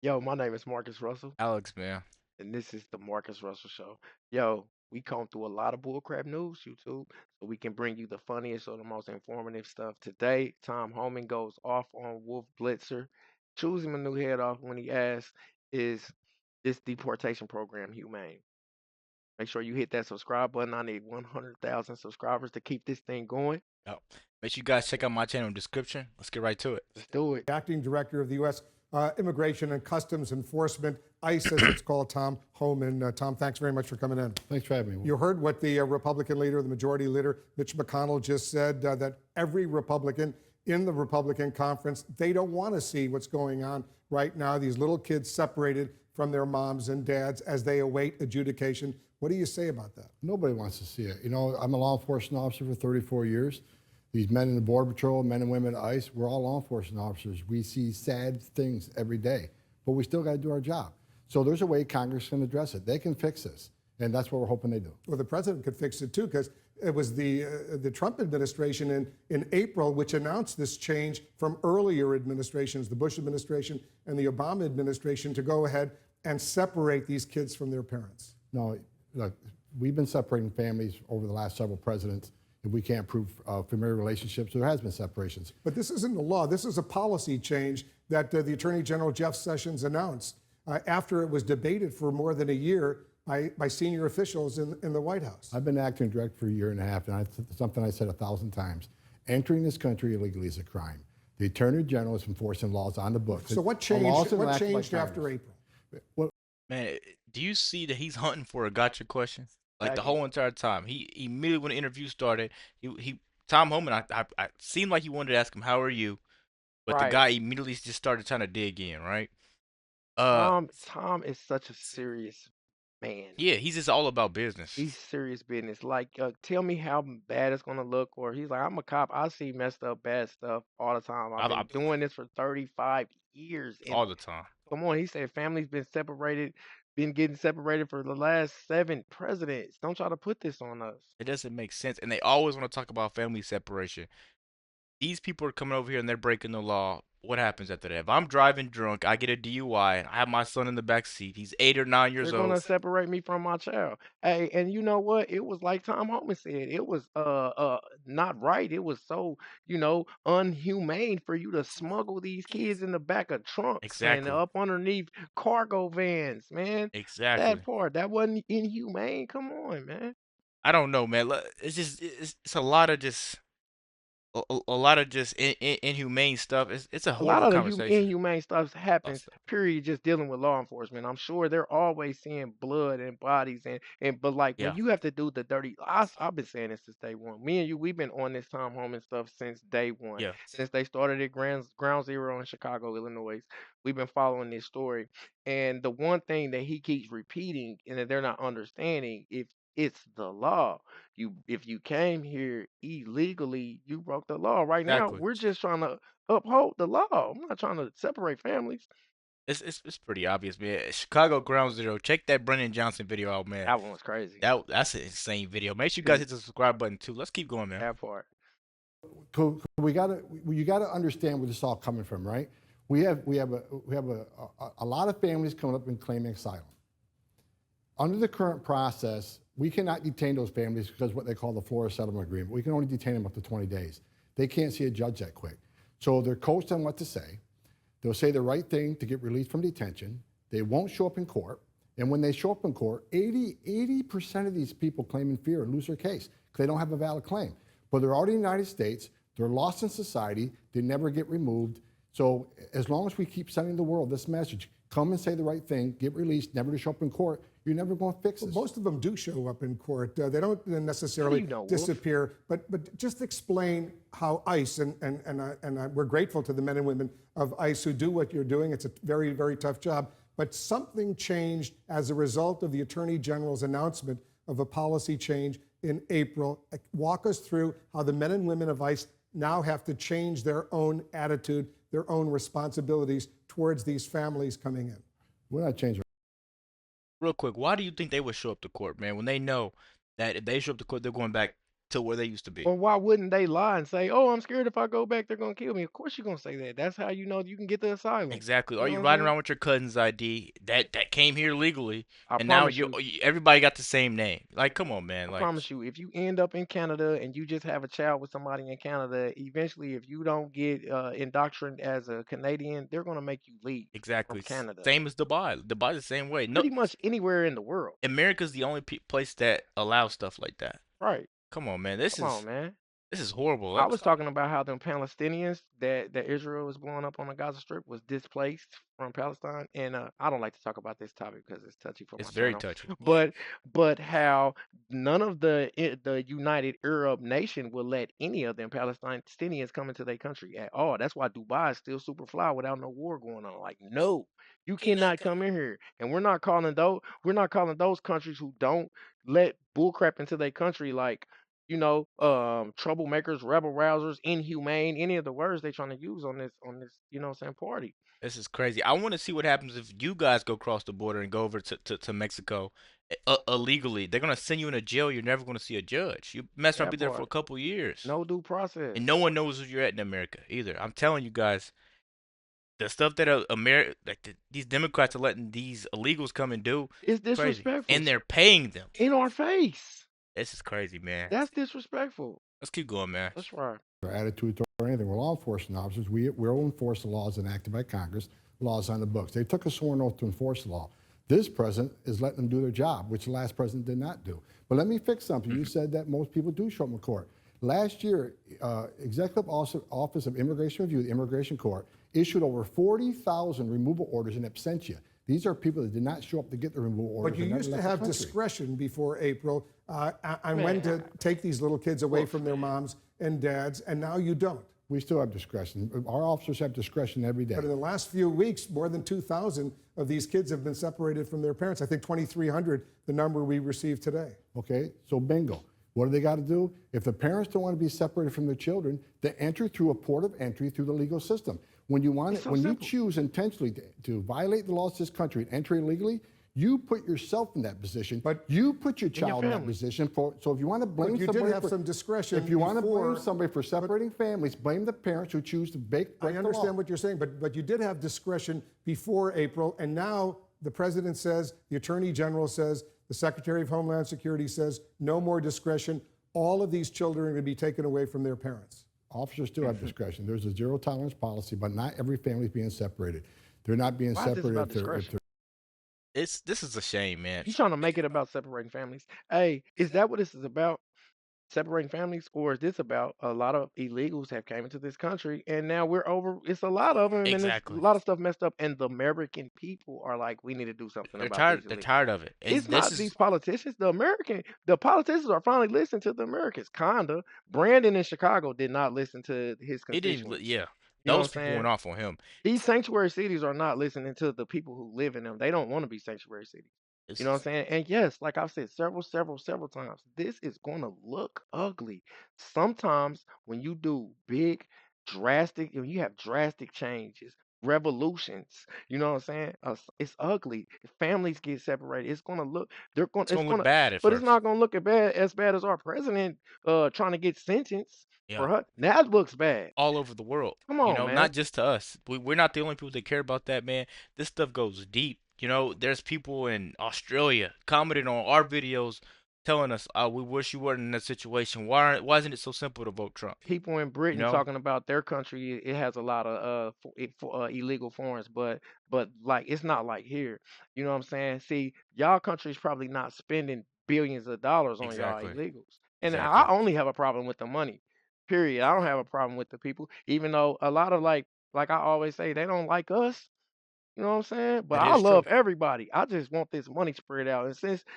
Yo, my name is Marcus Russell, Alex, man. and this is the Marcus Russell Show. Yo, we comb through a lot of bullcrap news, YouTube, so we can bring you the funniest or the most informative stuff. Today, Tom Homan goes off on Wolf Blitzer, chews him a new head off when he asks, "Is this deportation program humane?" Make sure you hit that subscribe button. I need 100,000 subscribers to keep this thing going. Oh, make sure you guys check out my channel in the description. Let's get right to it. Let's do it. Acting Director of the U.S. Immigration and Customs Enforcement, ICE as it's called, Tom Homan. Tom, thanks very much for coming in. Thanks for having me. You heard what the Republican leader, the majority leader, Mitch McConnell, just said, that every Republican in the Republican conference, they don't want to see what's going on right now, these little kids separated from their moms and dads as they await adjudication. What do you say about that? Nobody wants to see it. You know, I'm a law enforcement officer for 34 years. These men in the Border Patrol, men and women at ICE, we're all law enforcement officers. We see sad things every day, but we still got to do our job. So there's a way Congress can address it. They can fix this, and that's what we're hoping they do. Well, the president could fix it too, because it was the Trump administration in April which announced this change from earlier administrations, the Bush administration and the Obama administration, to go ahead and separate these kids from their parents. No, look, we've been separating families over the last several presidents. If we can't prove familiar relationships, there has been separations. But this isn't a law. This is a policy change that the Attorney General Jeff Sessions announced after it was debated for more than a year by senior officials in the White House. I've been acting director for a year and a half, and something I said 1,000 times. Entering this country illegally is a crime. The Attorney General is enforcing laws on the books. So what changed? What changed after April? Well, Man, do you see that he's hunting for a gotcha question? Like the Exactly. whole entire time. He immediately when the interview started, he Tom Homan, I seemed like he wanted to ask him, "How are you?" But the Right. guy immediately just started trying to dig in, right? Uh, Tom is such a serious man. yeah, he's just all about business. He's serious business. Like, tell me how bad it's gonna look, or he's like, I'm a cop. I see messed up, bad stuff all the time. I've I been doing this for 35 years, and all the time. come on, he said family's been separated, been getting separated for the last 7 presidents. Don't try to put this on us. It doesn't make sense, and they always want to talk about family separation. These people are coming over here and they're breaking the law. What happens after that? If I'm driving drunk, I get a DUI, and I have my son in the back seat. He's 8 or 9 years They're old. gonna separate me from my child. Hey, and you know what? It was like Tom Homan said. It was not right. It was so, unhumane for you to smuggle these kids in the back of trunks and Exactly. up underneath cargo vans, man. Exactly. That part, that wasn't inhumane. Come on, man. I don't know, man. It's just it's a lot of just a lot of just inhumane stuff. It's a A lot horrible of the conversation. inhumane stuff happens, Us- period, just dealing with law enforcement. I'm sure they're always seeing blood and bodies but like when Yeah, you have to do the dirty I've been saying this since day one. Me and you, we've been on this Tom Homan stuff since day one. yeah, Since they started at ground zero in Chicago, Illinois. We've been following this story. And the one thing that he keeps repeating and that they're not understanding, if it's the law. If you came here illegally, you broke the law. Right now, exactly. we're just trying to uphold the law. I'm not trying to separate families. It's pretty obvious, man. Chicago Ground Zero. Check that Brennan Johnson video out, man. That one was crazy. That's an insane video. Make sure you guys Dude, hit the subscribe button too. Let's keep going, man. that part. you gotta understand where this is all coming from, right? We have a lot of families coming up and claiming asylum. Under the current process, we cannot detain those families because of what they call the Florida Settlement Agreement. We can only detain them up to 20 days. They can't see a judge that quick. So they're coached on what to say. They'll say the right thing to get released from detention. They won't show up in court. And when they show up in court, 80% of these people claim in fear and lose their case because they don't have a valid claim. But they're already in the United States. They're lost in society. They never get removed. So as long as we keep sending the world this message, come and say the right thing, get released, never to show up in court, you're never going to fix Well, this. most of them do show up in court. They don't How do necessarily you know, Wolf? disappear. But just explain how ICE we're grateful to the men and women of ICE who do what you're doing. It's a very, very tough job. But something changed as a result of the Attorney General's announcement of a policy change in April. Walk us through how the men and women of ICE now have to change their own attitude, their own responsibilities towards these families coming in. We're not changing. Real quick, why do you think they would show up to court, man? When they know that if they show up to court, they're going back to where they used to be. Or why wouldn't they lie and say, "Oh, I'm scared if I go back, they're gonna kill me." Of course you're gonna say that. That's how you know you can get the asylum. Exactly. You Are know you what I'm riding saying? around with your cousin's ID that came here legally, I and now promise you. everybody got the same name? Like, come on, man. I Like, promise you, if you end up in Canada and you just have a child with somebody in Canada, eventually, if you don't get indoctrinated as a Canadian, they're gonna make you leave from exactly. Canada. Same as Dubai. Dubai's the same way. No, Pretty much anywhere in the world. America's the only place that allows stuff like that. Right. Come on, man. Come on, man. This is horrible. I was talking about how them Palestinians that Israel was blowing up on the Gaza Strip was displaced from Palestine, and I don't like to talk about this topic because it's touchy for It's my very channel. touchy. But how none of the United Arab nation will let any of them Palestinians come into their country at all. That's why Dubai is still super fly without no war going on. Like, no, you cannot come in here, and we're not calling those countries who don't let bullcrap into their country like troublemakers, rebel rousers, inhumane, any of the words they trying to use on this, party. This is crazy. I want to see what happens if you guys go across the border and go over to Mexico illegally. They're gonna send you in a jail. You're never gonna see a judge. You mess around, be That there for a part. couple years, No due process. and no one knows who you're at in America either. I'm telling you guys, the stuff that these Democrats are letting these illegals come and do, It's crazy, disrespectful. and they're paying them. In our face. This is crazy, man. That's disrespectful. Let's keep going, man. That's right. Or attitude or anything. We're law enforcement officers. We'll enforce the laws enacted by Congress, laws on the books. They took a sworn oath to enforce the law. This president is letting them do their job, which the last president did not do. But let me fix something. You said that most people do show up in court. Last year, Executive Office of Immigration Review, the Immigration Court, issued over 40,000 removal orders in absentia. These are people that did not show up to get the removal orders. But you and never used to left the have country. discretion before April on when to take these little kids away from their moms and dads, and now you don't. We still have discretion. Our officers have discretion every day. But in the last few weeks, more than 2,000 of these kids have been separated from their parents. I think 2,300, the number we received today. Okay, so bingo. What do they got to do? If the parents don't want to be separated from their children, they enter through a port of entry through the legal system. When you you choose intentionally to violate the laws of this country and enter illegally, you put yourself in that position. But you put your child in that position. So if you want to blame But you somebody, did have some discretion. If you want to before, blame somebody for separating families, blame the parents who choose to break the law. I understand what you're saying, but you did have discretion before April, and now the president says, the attorney general says, the secretary of Homeland Security says, no more discretion. All of these children are going to be taken away from their parents. Officers still have discretion. There's a zero tolerance policy, but not every family is being separated. They're not being Why is this separated about if they're discretion? This is a shame, man. You trying to make it about separating families? Hey, is that what this is about? Separating families, or is this about a lot of illegals have came into this country and now we're over? It's a lot of them, and it's a Exactly. lot of stuff messed up. And the American people are like, we need to do something They're about these tired. They're illegals. tired of it. And It's this not is these politicians. The politicians are finally listening to the Americans. Kinda. Brandon in Chicago did not listen to his he didn't. constituents. Yeah, You know what those I'm people saying? went off on him. These sanctuary cities are not listening to the people who live in them. They don't want to be sanctuary cities. You know what It's I'm saying? And yes, like I've said several times, this is going to look ugly. Sometimes when you do big, drastic, when you have drastic changes, revolutions, you know what I'm saying? It's ugly. If families get separated, it's going to look, gonna look bad at but it's first. not going to look as bad as our president trying to get sentenced Yeah, for her. That looks bad. all over the world. Come You on, know, man. not just to us. We're not the only people that care about that, man. This stuff goes deep. You know, there's people in Australia commenting on our videos, telling us, "We wish you weren't in that situation. Why isn't it so simple to vote Trump?" People in You Britain know, talking about their country, it has a lot of illegal foreigners, but like it's not like here. You know what I'm saying? See, y'all country's probably not spending billions of dollars on y'all exactly, illegals, and I exactly. only have a problem with the money. Period. I don't have a problem with the people, even though a lot of like I always say, they don't like us. You know what I'm saying? But It I is true. love everybody. I just want this money spread out. And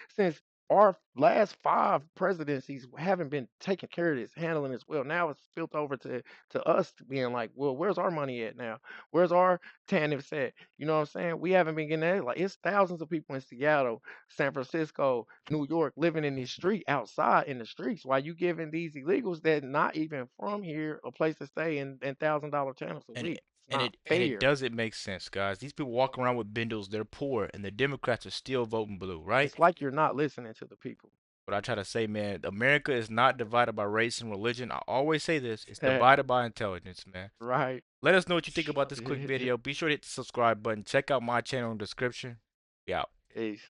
since our last 5 presidencies haven't been taking care of this, handling this well, now it's spilled over to us being like, well, where's our money at now? Where's our TANF at? You know what I'm saying? We haven't been getting that. Like it's thousands of people in Seattle, San Francisco, New York living in the street outside in the streets while you giving these illegals that not even from here a place to stay and $1,000 TANFs a And week. It's and not it fair. doesn't make sense, guys. These people walking around with bindles. They're poor, and the Democrats are still voting blue, right? It's like you're not listening to the people. What I try to say, man, America is not divided by race and religion. I always say this. It's divided by intelligence, man. Right. Let us know what you think about this quick video. Be sure to hit the subscribe button. Check out my channel in the description. We out. Peace.